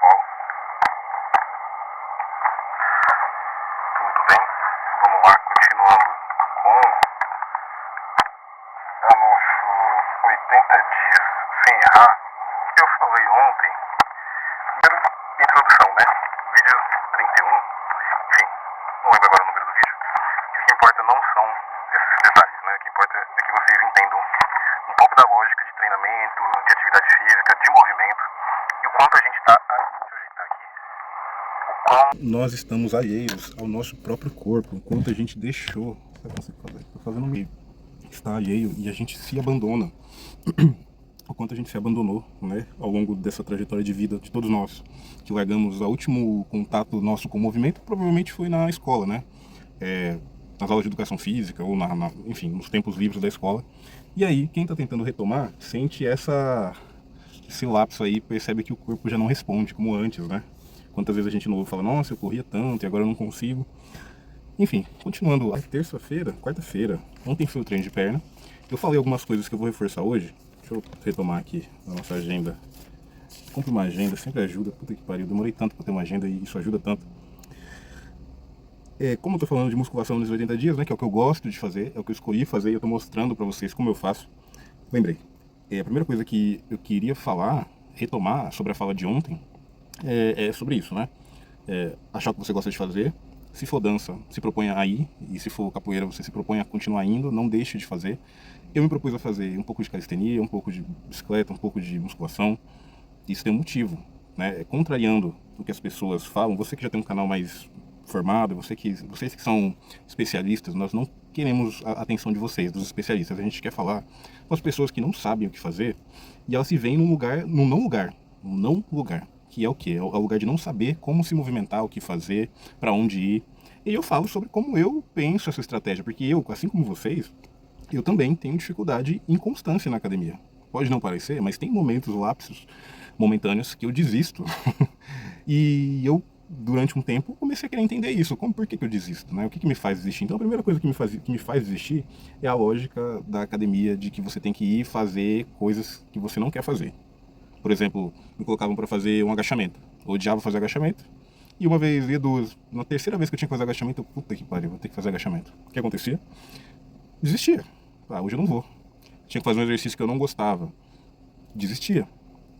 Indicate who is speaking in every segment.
Speaker 1: pessoal, tudo bem? Vamos lá, continuando com o nosso 80 dias sem errar. Eu falei ontem, primeiro, introdução, né? Vídeo 31, enfim, não lembro agora o número do vídeo, que o que importa não são esses detalhes, né? O que importa é que vocês entendam um pouco da lógica de treinamento, de atividade física, de movimento, e o quanto a gente está... Deixa eu ajeitar aqui.
Speaker 2: Nós estamos alheios ao nosso próprio corpo, enquanto a gente deixou, tô fazendo meio, está alheio e a gente se abandona, o quanto a gente se abandonou, né, ao longo dessa trajetória de vida de todos nós, que largamos o último contato nosso com o movimento, provavelmente foi na escola, né, nas aulas de educação física ou enfim, nos tempos livres da escola. E aí, quem está tentando retomar, sente esse lapso aí, percebe que o corpo já não responde como antes, né? Quantas vezes a gente novo fala, nossa, eu corria tanto e agora eu não consigo. Enfim, continuando, a quarta-feira, ontem foi o treino de perna. Eu falei algumas coisas que eu vou reforçar hoje. Deixa eu retomar aqui a nossa agenda. Compre uma agenda, sempre ajuda. Puta que pariu, demorei tanto para ter uma agenda e isso ajuda tanto. Como eu tô falando de musculação nos 80 dias, né, que é o que eu gosto de fazer, é o que eu escolhi fazer e eu tô mostrando para vocês como eu faço. Lembrei, a primeira coisa que eu queria retomar sobre a fala de ontem, é sobre isso, né? Achar o que você gosta de fazer. Se for dança, se proponha a ir. E se for capoeira, você se propõe a continuar indo. Não deixe de fazer. Eu me propus a fazer um pouco de calistenia, um pouco de bicicleta, um pouco de musculação. Isso tem um motivo, né? Contrariando o que as pessoas falam. Você que já tem um canal mais formado, vocês que são especialistas, nós não queremos a atenção de vocês, dos especialistas. A gente quer falar com as pessoas que não sabem o que fazer e elas se veem num não lugar, que é o quê? É o lugar de não saber como se movimentar, o que fazer, para onde ir. E eu falo sobre como eu penso essa estratégia, porque eu, assim como vocês, eu também tenho dificuldade em constância na academia. Pode não parecer, mas tem momentos, lapsos momentâneos que eu desisto. E eu, durante um tempo, comecei a querer entender isso. Por que eu desisto, né? O que me faz desistir? Então a primeira coisa que me faz desistir é a lógica da academia de que você tem que ir fazer coisas que você não quer fazer. Por exemplo, me colocavam para fazer um agachamento. Eu odiava fazer agachamento. E uma vez e duas, na terceira vez que eu tinha que fazer agachamento, eu, puta que pariu, vou ter que fazer agachamento. O que acontecia? Desistia. Hoje eu não vou. Tinha que fazer um exercício que eu não gostava. Desistia.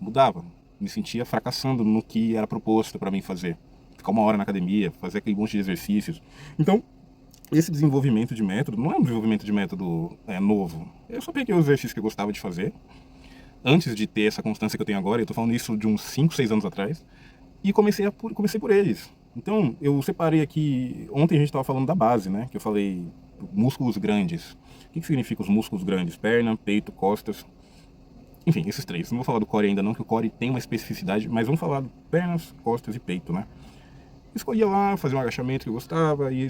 Speaker 2: Mudava. Me sentia fracassando no que era proposto para mim fazer. Ficar uma hora na academia, fazer aquele monte de exercícios. Então, esse desenvolvimento de método não é um desenvolvimento de método novo. Eu só peguei os exercícios que eu gostava de fazer, antes de ter essa constância que eu tenho agora. Eu tô falando isso de uns 5, 6 anos atrás, e comecei por eles. Então, eu separei aqui, ontem a gente estava falando da base, né, que eu falei músculos grandes. O que significa os músculos grandes? Perna, peito, costas, enfim, esses três. Não vou falar do core ainda não, que o core tem uma especificidade, mas vamos falar de pernas, costas e peito, né. Escolhia lá, fazia um agachamento que eu gostava, e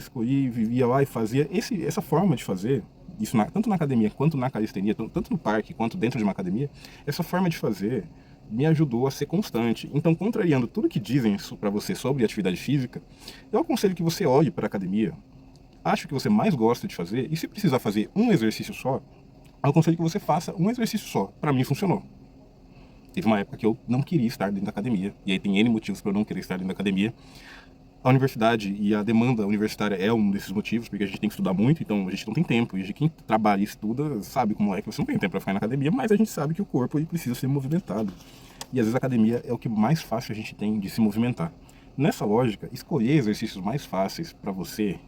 Speaker 2: vivia lá e fazia essa forma de fazer. Isso tanto na academia quanto na calistenia, tanto no parque quanto dentro de uma academia, essa forma de fazer me ajudou a ser constante. Então, contrariando tudo que dizem para você sobre atividade física, eu aconselho que você olhe para a academia, ache o que você mais gosta de fazer, e se precisar fazer um exercício só, eu aconselho que você faça um exercício só. Para mim funcionou. Teve uma época que eu não queria estar dentro da academia, e aí tem N motivos para eu não querer estar dentro da academia. A universidade e a demanda universitária é um desses motivos, porque a gente tem que estudar muito, então a gente não tem tempo. E quem trabalha e estuda sabe como é que você não tem tempo para ficar na academia, mas a gente sabe que o corpo ele precisa ser movimentado. E às vezes a academia é o que mais fácil a gente tem de se movimentar. Nessa lógica, escolher exercícios mais fáceis para você,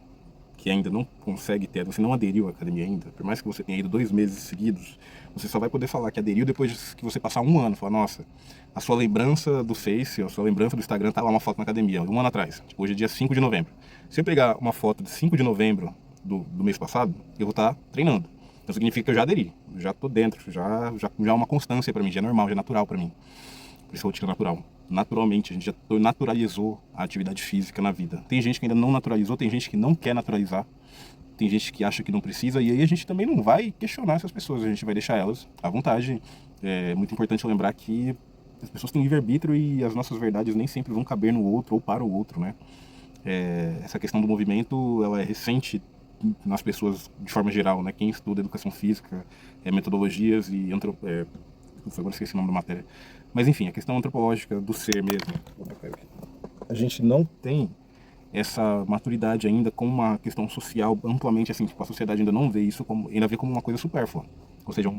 Speaker 2: que ainda não consegue ter, você não aderiu à academia ainda, por mais que você tenha ido 2 meses seguidos, você só vai poder falar que aderiu depois que você passar 1 ano. Falar, nossa, a sua lembrança do Face, a sua lembrança do Instagram, tá lá uma foto na academia, 1 ano atrás. Tipo, hoje é dia 5 de novembro. Se eu pegar uma foto de 5 de novembro do mês passado, eu vou estar treinando. Então significa que eu já aderi, já tô dentro, já é uma constância para mim, já é normal, já é natural para mim. Por isso rotina natural. Naturalmente, a gente já naturalizou a atividade física na vida. Tem gente que ainda não naturalizou, tem gente que não quer naturalizar, tem gente que acha que não precisa, e aí a gente também não vai questionar essas pessoas, a gente vai deixar elas à vontade. É muito importante lembrar que as pessoas têm livre-arbítrio e as nossas verdades nem sempre vão caber no outro ou para o outro, né? Essa questão do movimento, ela é recente nas pessoas de forma geral, né? Quem estuda educação física, metodologias e agora esqueci o nome da matéria. Mas enfim, a questão antropológica do ser mesmo. a gente não tem essa maturidade ainda com uma questão social amplamente assim, tipo, a sociedade ainda não vê isso como, ainda vê como uma coisa supérflua. Ou seja,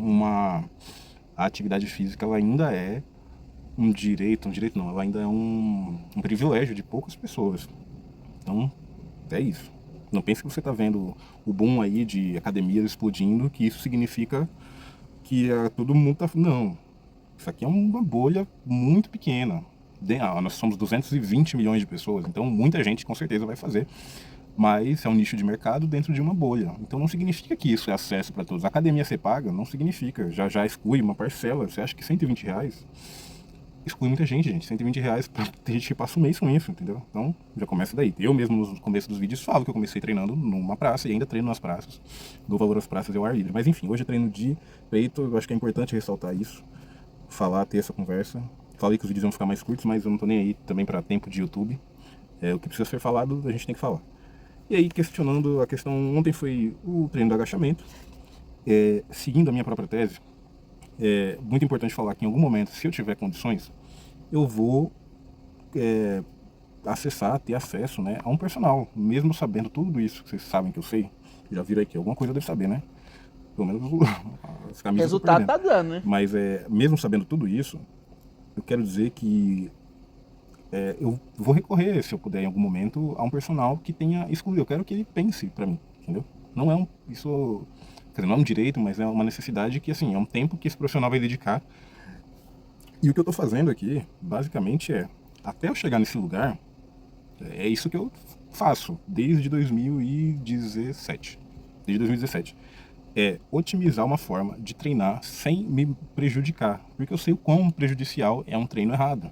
Speaker 2: a atividade física ela ainda é um direito não, ela ainda é um privilégio de poucas pessoas. Então, é isso. Não pense que você está vendo o boom aí de academias explodindo, que isso significa que todo mundo tá. Não. Isso aqui é uma bolha muito pequena. Nós somos 220 milhões de pessoas, então muita gente com certeza vai fazer. Mas é um nicho de mercado dentro de uma bolha. Então não significa que isso é acesso para todos. A academia ser paga não significa. Já exclui uma parcela. Você acha que R$ 120 exclui muita gente, gente. R$ 120 pra ter gente que passa um mês com isso, entendeu? Então já começa daí. Eu mesmo no começo dos vídeos falo que eu comecei treinando numa praça e ainda treino nas praças. Dou valor às praças e ao ar livre. Mas enfim, hoje eu treino de peito. Eu acho que é importante ressaltar isso. Falar, ter essa conversa. Falei que os vídeos vão ficar mais curtos, mas eu não tô nem aí também para tempo de YouTube. O que precisa ser falado, a gente tem que falar. E aí, questionando a questão, ontem foi o treino do agachamento. Seguindo a minha própria tese, é muito importante falar que em algum momento, se eu tiver condições, eu vou acessar, ter acesso, né, a um personal, mesmo sabendo tudo isso que vocês sabem que eu sei. Já viram aqui, alguma coisa eu devo saber, né? Pelo menos as
Speaker 3: O
Speaker 2: camisas eu tô
Speaker 3: resultado
Speaker 2: perdendo.
Speaker 3: tá dando, né?
Speaker 2: Mas mesmo sabendo tudo isso, eu quero dizer que eu vou recorrer, se eu puder, em algum momento, a um personal que tenha excluído. Eu quero que ele pense pra mim, entendeu? Não é isso, quer dizer, não é um direito, mas é uma necessidade que, assim, é um tempo que esse profissional vai dedicar. E o que eu tô fazendo aqui, basicamente, até eu chegar nesse lugar, é isso que eu faço desde 2017. Desde 2017. É otimizar uma forma de treinar sem me prejudicar. Porque eu sei o quão prejudicial é um treino errado.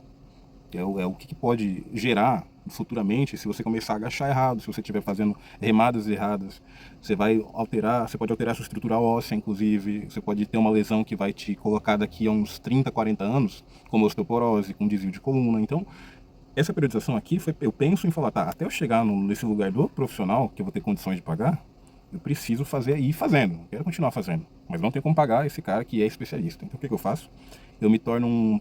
Speaker 2: É o que pode gerar futuramente se você começar a agachar errado, se você estiver fazendo remadas erradas. Você pode alterar sua estrutura óssea, inclusive. Você pode ter uma lesão que vai te colocar daqui a uns 30, 40 anos, como osteoporose, com desvio de coluna. Então, essa periodização aqui, eu penso em falar, tá, até eu chegar nesse lugar do profissional, que eu vou ter condições de pagar, eu preciso fazer e ir fazendo, quero continuar fazendo, mas não tenho como pagar esse cara que é especialista. Então o que eu faço? Eu me torno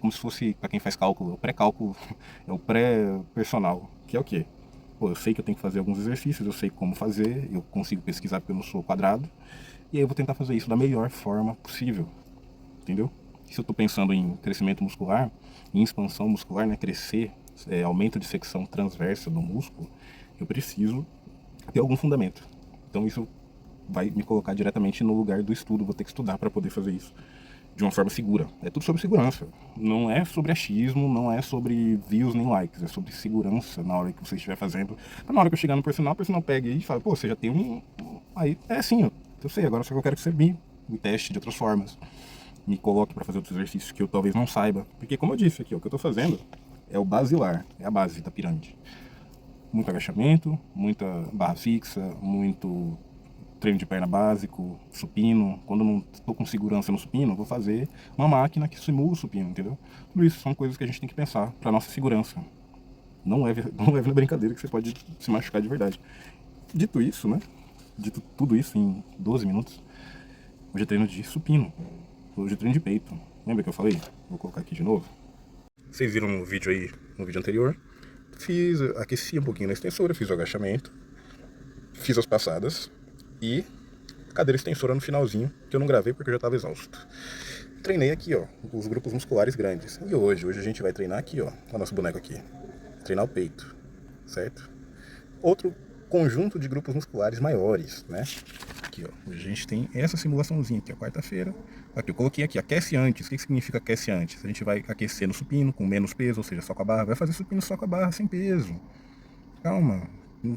Speaker 2: como se fosse, para quem faz cálculo, o pré-cálculo, é o pré-personal, que é o quê? Pô, eu sei que eu tenho que fazer alguns exercícios, eu sei como fazer, eu consigo pesquisar porque eu não sou quadrado, e aí eu vou tentar fazer isso da melhor forma possível, entendeu? Se eu estou pensando em crescimento muscular, em expansão muscular, né, crescer, aumento de secção transversa do músculo, eu preciso ter algum fundamento. Então isso vai me colocar diretamente no lugar do estudo, vou ter que estudar para poder fazer isso de uma forma segura. É tudo sobre segurança. Não é sobre achismo, não é sobre views nem likes, é sobre segurança na hora que você estiver fazendo. Pra na hora que eu chegar no personal, o personal pega e fala, pô, você já tem um. Aí é assim, eu sei, agora só que eu quero que você me teste de outras formas. Me coloque para fazer outros exercícios que eu talvez não saiba. Porque como eu disse aqui, o que eu tô fazendo é o basilar, é a base da pirâmide. Muito agachamento, muita barra fixa, muito treino de perna básico, supino. Quando eu não estou com segurança no supino, eu vou fazer uma máquina que simula o supino, entendeu? Tudo isso são coisas que a gente tem que pensar para nossa segurança. Não leve na brincadeira que você pode se machucar de verdade. Dito isso, né? Dito tudo isso em 12 minutos, hoje eu treino de supino. Hoje eu treino de peito. Lembra que eu falei? Vou colocar aqui de novo. Vocês viram no vídeo aí, no vídeo anterior. Aqueci um pouquinho na extensora, fiz o agachamento, fiz as passadas e cadeira extensora no finalzinho, que eu não gravei porque eu já estava exausto. Treinei aqui, ó, os grupos musculares grandes. E hoje a gente vai treinar aqui, ó, o nosso boneco aqui. Treinar o peito, certo? Outro conjunto de grupos musculares maiores, né? Aqui, ó, hoje a gente tem essa simulaçãozinha aqui, ó, quarta-feira. Aqui, eu coloquei aqui, aquece antes. O que significa aquece antes? A gente vai aquecer no supino, com menos peso, ou seja, só com a barra. Vai fazer supino só com a barra, sem peso. Calma,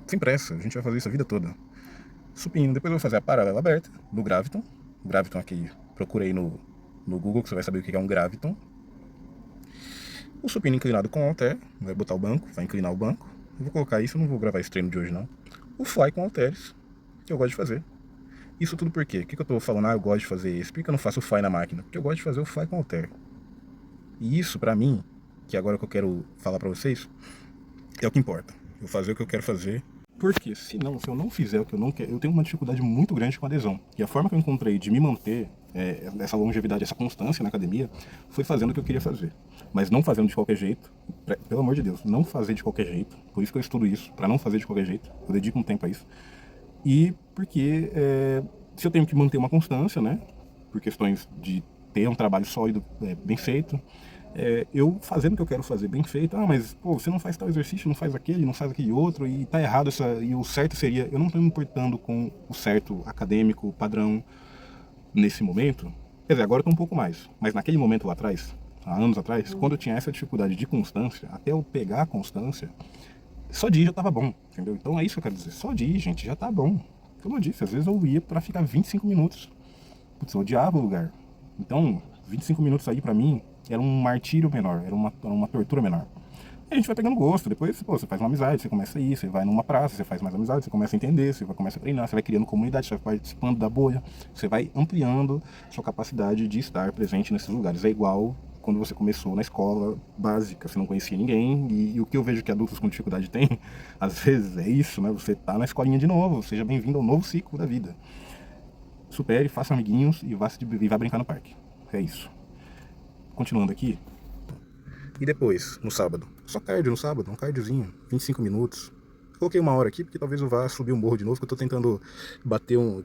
Speaker 2: sem pressa, a gente vai fazer isso a vida toda. Supino, depois eu vou fazer a paralela aberta, do Graviton. Graviton aqui, procura aí no Google que você vai saber o que é um Graviton. O supino inclinado com halter, vai botar o banco, vai inclinar o banco. Eu vou colocar isso, eu não vou gravar esse treino de hoje não. O fly com halteres, que eu gosto de fazer. Isso tudo por quê? O que eu tô falando? Eu gosto de fazer isso. Por que eu não faço o fly na máquina? Porque eu gosto de fazer o fly com halter. E isso, pra mim, que agora que eu quero falar pra vocês, é o que importa. Eu fazer o que eu quero fazer. Porque se eu não fizer o que eu não quero, eu tenho uma dificuldade muito grande com adesão. E a forma que eu encontrei de me manter essa longevidade, essa constância na academia, foi fazendo o que eu queria fazer. Mas não fazendo de qualquer jeito, pelo amor de Deus, não fazer de qualquer jeito. Por isso que eu estudo isso, para não fazer de qualquer jeito. Eu dedico um tempo a isso. E porque se eu tenho que manter uma constância, né, por questões de ter um trabalho sólido, bem feito, eu fazendo o que eu quero fazer bem feito, mas pô, você não faz tal exercício, não faz aquele, não faz aquele outro, e tá errado e o certo seria, eu não estou me importando com o certo acadêmico, padrão, nesse momento. Quer dizer, agora eu tô um pouco mais, mas naquele momento lá atrás, há anos atrás, quando eu tinha essa dificuldade de constância, até eu pegar a constância, só de ir já tava bom, entendeu? Então é isso que eu quero dizer, só de ir, gente, já tá bom. Como eu disse, às vezes eu ia pra ficar 25 minutos. Putz, eu odiava o lugar. Então, 25 minutos aí pra mim era um martírio menor, era uma tortura menor. E a gente vai pegando gosto, depois pô, você faz uma amizade, você começa a ir, você vai numa praça, você faz mais amizade, você começa a entender, você começa a treinar, você vai criando comunidade, você vai participando da bolha, você vai ampliando sua capacidade de estar presente nesses lugares. É igual quando você começou na escola básica, você não conhecia ninguém, e o que eu vejo que adultos com dificuldade têm, às vezes é isso, né? Você tá na escolinha de novo, seja bem-vindo ao novo ciclo da vida. Supere, faça amiguinhos e vá brincar no parque. É isso. Continuando aqui. E depois, no sábado? Só cardio no sábado, um cardiozinho, 25 minutos. Coloquei uma hora aqui, porque talvez eu vá subir o morro de novo, que eu tô tentando bater eu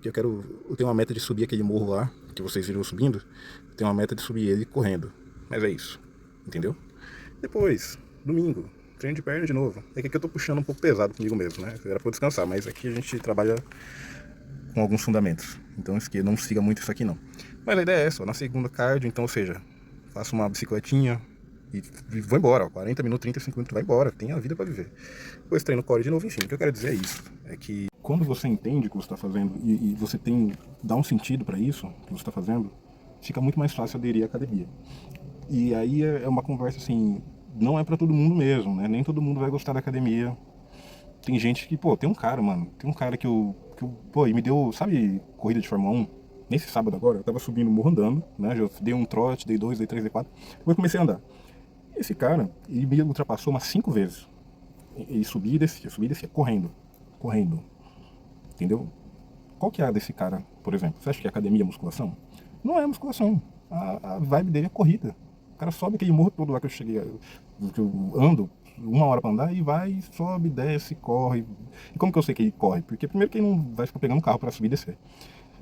Speaker 2: tenho uma meta de subir aquele morro lá, que vocês viram subindo. Eu tenho uma meta de subir ele correndo. Mas é isso, entendeu? Depois, domingo, treino de perna de novo. É que aqui eu tô puxando um pouco pesado comigo mesmo, né? Era pra eu descansar, mas aqui a gente trabalha com alguns fundamentos. Então que não siga muito isso aqui não. Mas a ideia é essa, ó, na segunda cardio, então, ou seja, faço uma bicicletinha e vou embora, ó, 40 minutos, 35 minutos, vai embora, tem a vida pra viver. Depois treino core de novo, enfim, o que eu quero dizer é isso, é que quando você entende o que você está fazendo e você dá um sentido para isso que você está fazendo, fica muito mais fácil aderir à academia. E aí é uma conversa assim, não é para todo mundo mesmo, né? Nem todo mundo vai gostar da academia. Tem gente que, pô, tem um cara, mano, tem um cara pô, e me deu, sabe, corrida de Fórmula 1? Nesse sábado agora, eu tava subindo o morro andando, né? Já dei um trote, dei 2, dei 3, dei 4. Depois comecei a andar. Esse cara, ele me ultrapassou umas 5 vezes. Ele subia e descia, correndo. Correndo. Entendeu? Qual que é a desse cara, por exemplo? Você acha que é academia musculação? Não é musculação. A vibe dele é corrida. O cara sobe aquele morro todo lá que eu cheguei, que eu ando 1 hora pra andar e vai, sobe, desce, corre. E como que eu sei que ele corre? Porque primeiro que ele não vai ficar pegando carro pra subir e descer.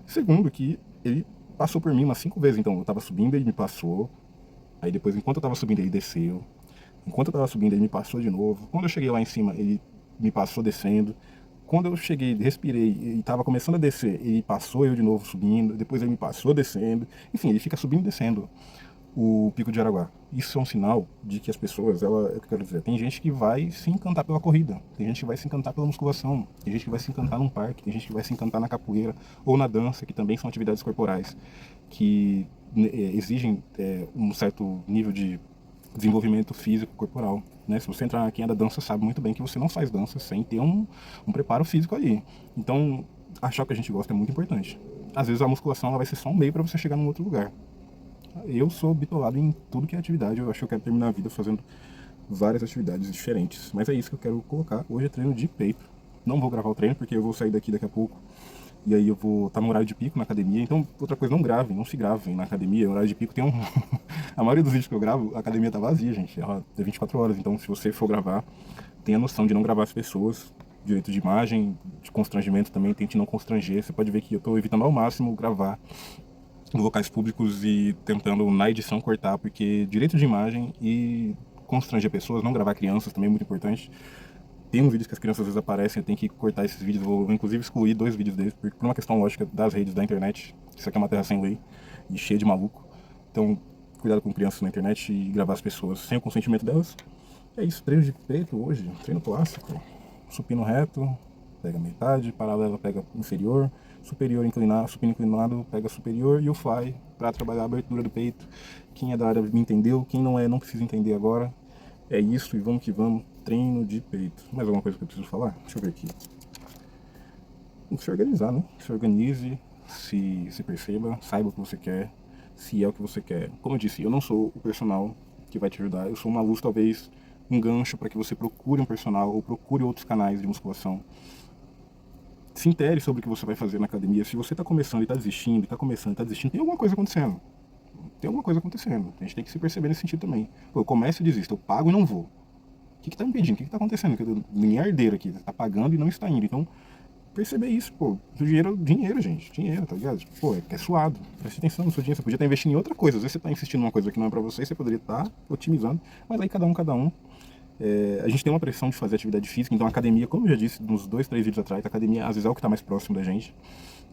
Speaker 2: Segundo que ele passou por mim umas 5 vezes. Então eu tava subindo, ele me passou. Aí depois, enquanto eu tava subindo, ele desceu. Enquanto eu tava subindo, ele me passou de novo. Quando eu cheguei lá em cima, ele me passou descendo. Quando eu cheguei, respirei e tava começando a descer, ele passou eu de novo subindo. Depois ele me passou descendo. Enfim, ele fica subindo e descendo o Pico de Araguá. Isso é um sinal de que as pessoas, eu quero dizer, tem gente que vai se encantar pela corrida, tem gente que vai se encantar pela musculação, tem gente que vai se encantar num parque, tem gente que vai se encantar na capoeira ou na dança, que também são atividades corporais que exigem um certo nível de desenvolvimento físico corporal, né? Se você entrar quem é da dança sabe muito bem que você não faz dança sem ter um preparo físico ali. Então, achar o que a gente gosta é muito importante. Às vezes a musculação ela vai ser só um meio para você chegar num outro lugar. Eu sou bitolado em tudo que é atividade, eu acho que eu quero terminar a vida fazendo várias atividades diferentes. Mas é isso que eu quero colocar. Hoje é treino de peito. Não vou gravar o treino porque eu vou sair daqui a pouco. E aí eu vou estar no horário de pico na academia. Então, outra coisa, não se gravem na academia. O horário de pico tem a maioria dos vídeos que eu gravo, a academia tá vazia, gente. Ela é 24 horas. Então, se você for gravar, tenha noção de não gravar as pessoas. Direito de imagem, de constrangimento também, tente não constranger. Você pode ver que eu tô evitando ao máximo gravar em locais públicos e tentando na edição cortar, porque direito de imagem e constranger pessoas, não gravar crianças também é muito importante. Tem uns vídeos que as crianças às vezes aparecem, eu tenho que cortar esses vídeos, vou inclusive excluir 2 vídeos deles, por uma questão lógica das redes da internet. Isso aqui é uma terra sem lei e cheia de maluco. Então, cuidado com crianças na internet e gravar as pessoas sem o consentimento delas. É isso, treino de peito hoje, treino clássico. Supino reto, pega metade, paralela pega inferior, superior inclinado, supino inclinado pega superior e o fly para trabalhar a abertura do peito. Quem é da área me entendeu, quem não é não precisa entender agora. É isso e vamos que vamos, treino de peito. Mais alguma coisa que eu preciso falar? Deixa eu ver aqui. Tem que se organizar, né? Se organize, se perceba, saiba o que você quer, se é o que você quer. Como eu disse, eu não sou o personal que vai te ajudar, eu sou uma luz, talvez um gancho para que você procure um personal ou procure outros canais de musculação. Se intere sobre o que você vai fazer na academia. Se você está começando e está desistindo, tem alguma coisa acontecendo. Tem alguma coisa acontecendo. A gente tem que se perceber nesse sentido também. Pô, eu começo e desisto, eu pago e não vou. O que está impedindo? O que está acontecendo? Ninguém é herdeiro aqui, está pagando e não está indo. Então, perceber isso, pô. O dinheiro, gente. Dinheiro, tá ligado? Pô, é suado. Preste atenção no seu dinheiro. Você podia estar investindo em outra coisa. Às vezes você está investindo em uma coisa que não é pra você, você poderia estar otimizando. Mas aí cada um. A gente tem uma pressão de fazer atividade física, então a academia, como eu já disse nos 2, 3 vídeos atrás, a academia às vezes é o que está mais próximo da gente,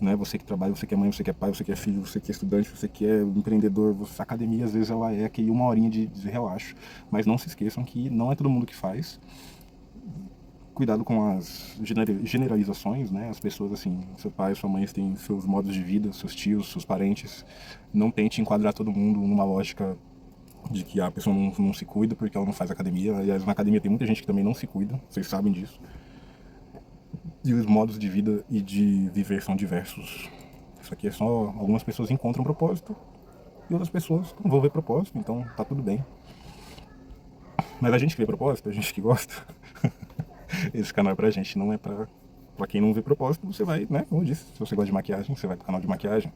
Speaker 2: né? Você que trabalha, você que é mãe, você que é pai, você que é filho, você que é estudante, você que é empreendedor, a academia às vezes ela é aquele uma horinha de relaxo, mas não se esqueçam que não é todo mundo que faz. Cuidado com as generalizações, né? As pessoas assim, seu pai, sua mãe têm seus modos de vida, seus tios, seus parentes, não tente enquadrar todo mundo numa lógica de que a pessoa não se cuida porque ela não faz academia. Aliás, na academia tem muita gente que também não se cuida, vocês sabem disso. E os modos de vida e de viver são diversos. Isso aqui é só algumas pessoas encontram propósito e outras pessoas não vão ver propósito, então tá tudo bem. Mas a gente que vê propósito, a gente que gosta, esse canal é pra gente, não é pra quem não vê propósito. Você vai, né, como eu disse, se você gosta de maquiagem, você vai pro canal de maquiagem.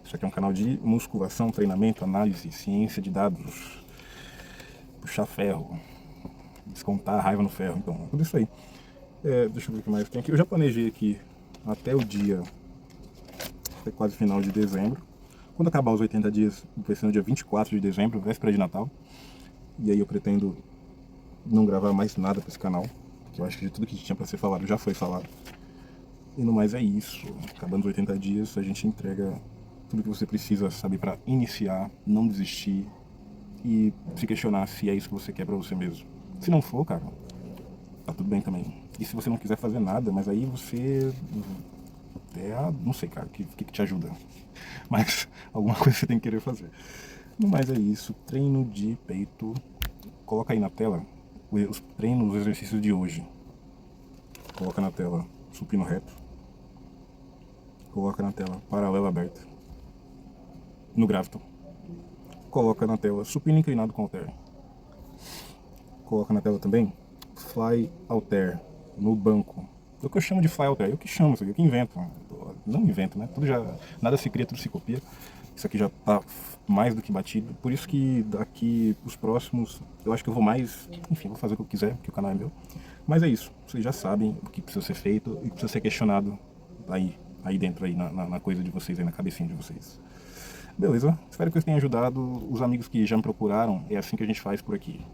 Speaker 2: Isso aqui é um canal de musculação, treinamento, análise, ciência de dados, puxar ferro, descontar a raiva no ferro, então, tudo isso aí. Deixa eu ver o que mais tem aqui. Eu já planejei aqui até o dia, até quase final de dezembro. Quando acabar os 80 dias, vai ser no dia 24 de dezembro, véspera de Natal. E aí eu pretendo não gravar mais nada para esse canal, porque eu acho que de tudo que tinha para ser falado já foi falado. E no mais é isso. Acabando os 80 dias, a gente entrega tudo que você precisa saber para iniciar, não desistir e se questionar se é isso que você quer para você mesmo. Se não for, cara, tá tudo bem também. E se você não quiser fazer nada, mas aí você não sei, cara, o que te ajuda. Mas alguma coisa você tem que querer fazer. No mais é isso. Treino de peito. Coloca aí na tela os treinos, os exercícios de hoje. Coloca na tela supino reto. Coloca na tela paralelo aberto. No Graviton. Coloca na tela supino inclinado com halter. Coloca na tela também fly halter no banco. É o que eu chamo de fly halter, eu que chamo isso aqui, eu que invento. Não invento, né? Nada se cria, tudo se copia. Isso aqui já tá mais do que batido. Por isso que daqui os próximos, eu acho que eu vou mais, enfim, vou fazer o que eu quiser, porque o canal é meu. Mas é isso, vocês já sabem o que precisa ser feito e precisa ser questionado aí dentro, aí na coisa de vocês, aí na cabecinha de vocês. Beleza? Espero que eu tenha ajudado. Os amigos que já me procuraram, é assim que a gente faz por aqui.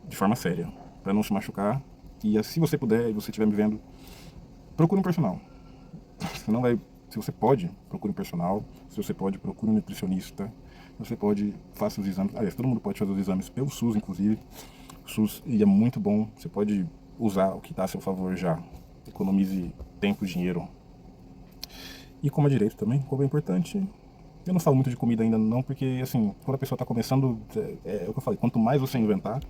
Speaker 2: De forma séria, para não se machucar. E se você puder e você estiver me vendo, procure um personal. Você não vai, se você pode, procure um personal. Se você pode, procure um nutricionista. Se você pode, faça os exames. Aliás, todo mundo pode fazer os exames pelo SUS, inclusive. O SUS é muito bom. Você pode usar o que está a seu favor já. Economize tempo e dinheiro. E coma direito também, como é importante. Eu não falo muito de comida ainda não, porque assim, quando a pessoa está começando, é o que eu falei, quanto mais você inventar,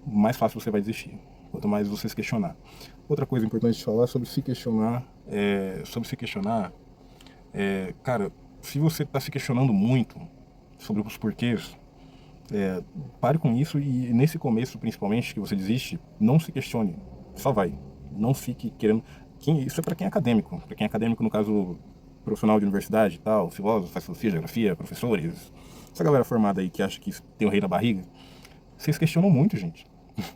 Speaker 2: mais fácil você vai desistir. Quanto mais você se questionar. Outra coisa importante de falar sobre se questionar, cara, se você está se questionando muito sobre os porquês, pare com isso e nesse começo, principalmente, que você desiste, não se questione, só vai. Não fique querendo... Isso é para quem é acadêmico. Para quem é acadêmico, no caso, profissional de universidade e tal, filósofo, faz filosofia, geografia, professores, essa galera formada aí que acha que tem o rei na barriga, vocês questionam muito, gente.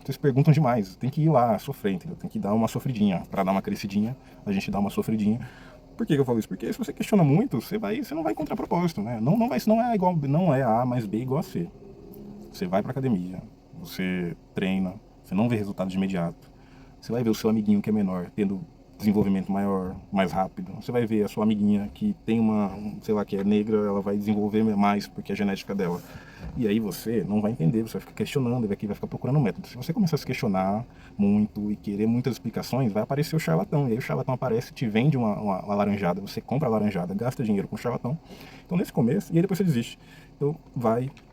Speaker 2: Vocês perguntam demais, tem que ir lá sofrer, entendeu? Tem que dar uma sofridinha, para dar uma crescidinha, a gente dá uma sofridinha. Por que eu falo isso? Porque se você questiona muito, você não vai encontrar propósito, né? Não é A mais B igual a C. Você vai pra academia, você treina, você não vê resultado de imediato. Você vai ver o seu amiguinho que é menor tendo desenvolvimento maior, mais rápido. Você vai ver a sua amiguinha que tem sei lá, que é negra, ela vai desenvolver mais porque é a genética dela. E aí você não vai entender, você vai ficar questionando, vai ficar procurando um método. Se você começar a se questionar muito e querer muitas explicações, vai aparecer o charlatão. E aí o charlatão aparece, te vende uma laranjada, você compra a laranjada, gasta dinheiro com o charlatão. Então nesse começo, e aí depois você desiste. Então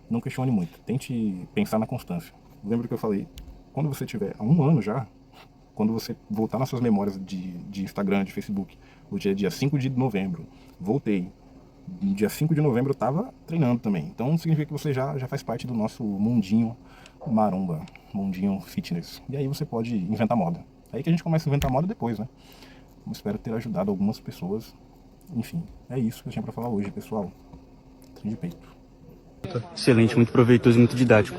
Speaker 2: não questione muito, tente pensar na constância. Lembra que eu falei, quando você tiver há 1 ano já, quando você voltar nas suas memórias de Instagram, de Facebook, hoje é dia 5 de novembro, voltei. No dia 5 de novembro eu estava treinando também. Então significa que você já faz parte do nosso mundinho maromba, mundinho fitness. E aí você pode inventar moda. Aí que a gente começa a inventar moda depois, né? espero ter ajudado algumas pessoas. Enfim, é isso que eu tinha pra falar hoje, pessoal. Trem de peito.
Speaker 3: Excelente, muito proveitoso e muito didático.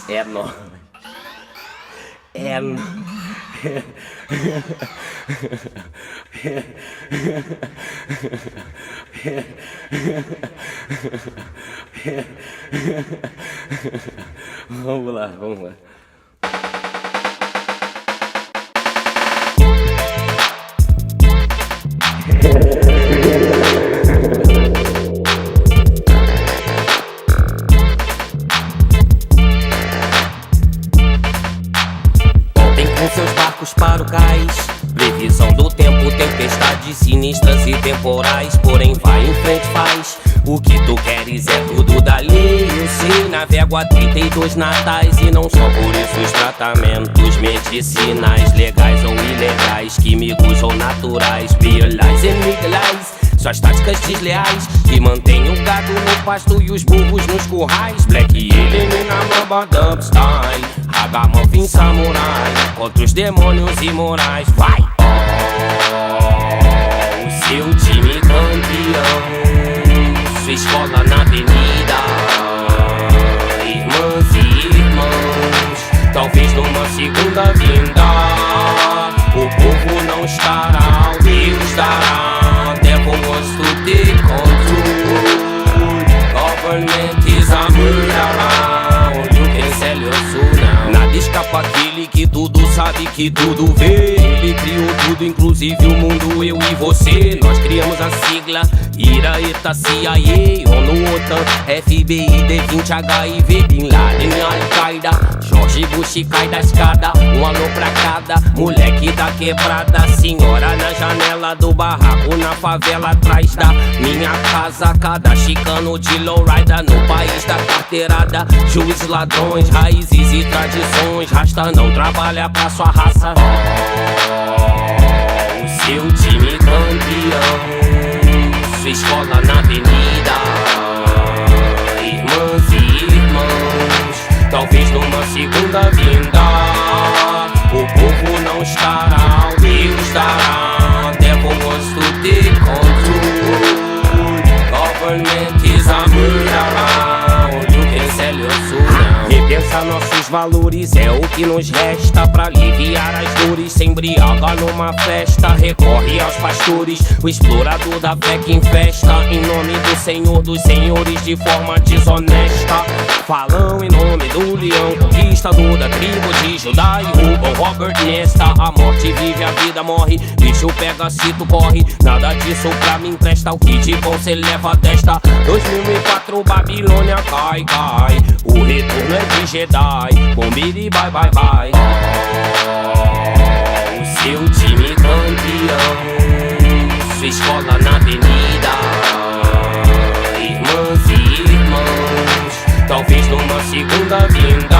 Speaker 4: É nóis. É nóis. Vamos lá, vamos lá. Com seus barcos para o cais, previsão do tempo, tempestades sinistras e temporais. Porém vai em frente, faz o que tu queres, é tudo dali. Eu sei, navego há 32 natais e não só por isso os tratamentos medicinais, legais ou ilegais, químicos ou naturais, realize and legalize suas táticas desleais que mantêm o gado no pasto e os burros nos currais. Black Alien na mamba dub style, Ragamuffin samurai contra os demônios imorais. Vai! O seu time campeão, sua escola na avenida, irmãs e irmãos, talvez numa segunda vinda. O povo não estará, Deus dará. Devil wants to take control. Government is a murderer. You can sell your soul now. Nada escapa aquele que tudo sabe, que tudo vê. Ele criou tudo, inclusive o mundo, eu e você. Nós criamos a sigla IRA, ETA, CIA, ONU, OTAN, FBI, D20, HIV, Bin Laden, Al-Qaeda, George Bush cai da escada. Um alô pra cada moleque da quebrada, senhora na janela do barraco, na favela atrás da minha casa. Cada chicano de lowrider no país da carteirada. Juízes, ladrões, raízes e tradições. Rasta não trabalha pra sua raça. O seu time campeão, sua escola na avenida, irmãs e irmãos, talvez numa segunda vinda. O povo não estará, Deus dará. Devil wants to take control. Government is a murderer. You can sell your soul now. Repensa nossos valores, é o que nos resta pra aliviar as dores. Se embriaga numa festa, recorre aos pastores, o explorador da fé que infesta. Em nome do Senhor dos senhores, de forma desonesta, falam em nome do leão, conquistador da tribo de Judá, e roubam Robert Nesta. A morte vive, a vida morre, bicho pega se tu corre. Nada disso pra mim presta, o que de bom cê leva a testa. 2004 Babilônia cai, cai, o retorno é de Jedi. Bombiri, bye, bye, bye. O seu time campeão, sua escola na avenida, irmãs e irmãos, talvez numa segunda vinda.